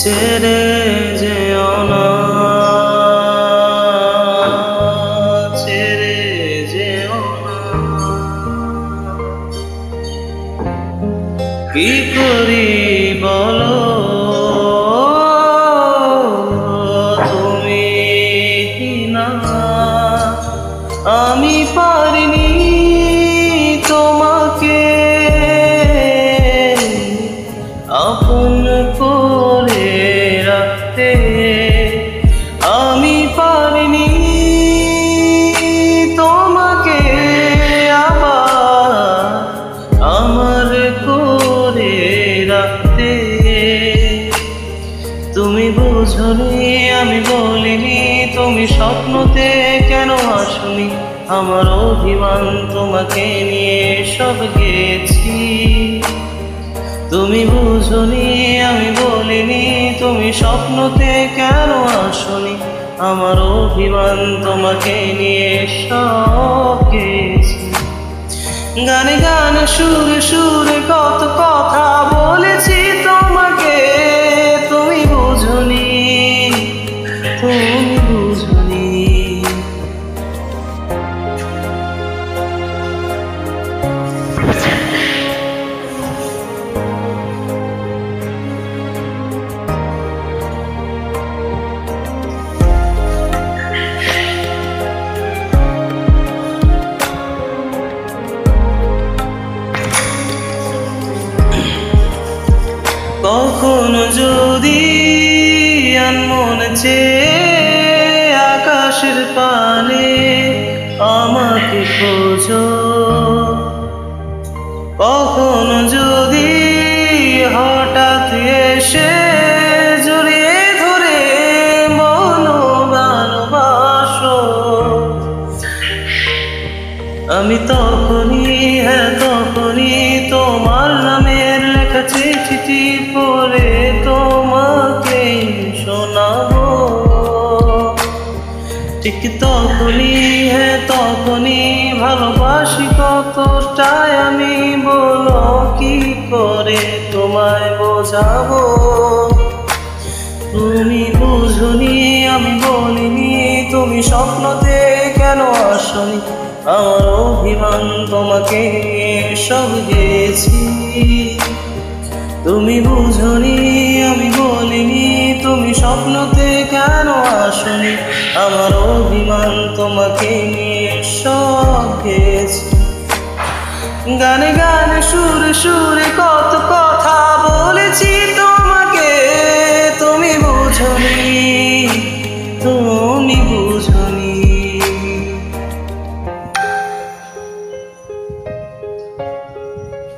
ছেড়ে যেও না, ছেড়ে যেও না। কি করি বলো তুমি না, আমি পারিনি তোমাকে আপন করে রাখতে, আমি পারিনি তোমাকে আবার আমার করে রাখতে। তুমি বুঝনি আমি বলিনি, তুমি স্বপ্নতে কেন আসনি, আমার অভিমান তোমাকে নিয়ে সব গেছি। তুমি বুঝনি আমি বলিনি, তুমি স্বপ্নতে কেন আসনি, আমার অভিমান তোমাকে নিয়ে সব গেছি। গানে গানে সুরে সুরে কত কথা বলেছি তোমাকে, তুমি বুঝনি, তুমি বুঝনি। কখনো যদি আনমন চেয়ে আকাশের পানে আমাকে খোঁজো, কখনো যদি হঠাৎ এসে জড়িয়ে ধরে বলো ভালোবাসো, আমি তখনই, হ্যাঁ তখনই তোমার নামের লেখা চিঠি পড়ে তোমাকে শোনাবো। ঠিক তখনই, হ্যাঁ তখনই ভালোবাসি কতটাই আমি, বলো কি করে তোমায় বোঝাবো। তুমি বুঝনি আমি বলিনি, তুমি স্বপ্নতে কেন আসনি, আমার অভিমান তোমাকে নিয়ে সব গেছি। তুমি বুঝনি আমি বলিনি, তুমি স্বপ্নতে কেন আসনি, আমার অভিমান তোমাকে নিয়ে সব গেছি। গানে গানে সুরে সুরে কত কথা বলেছি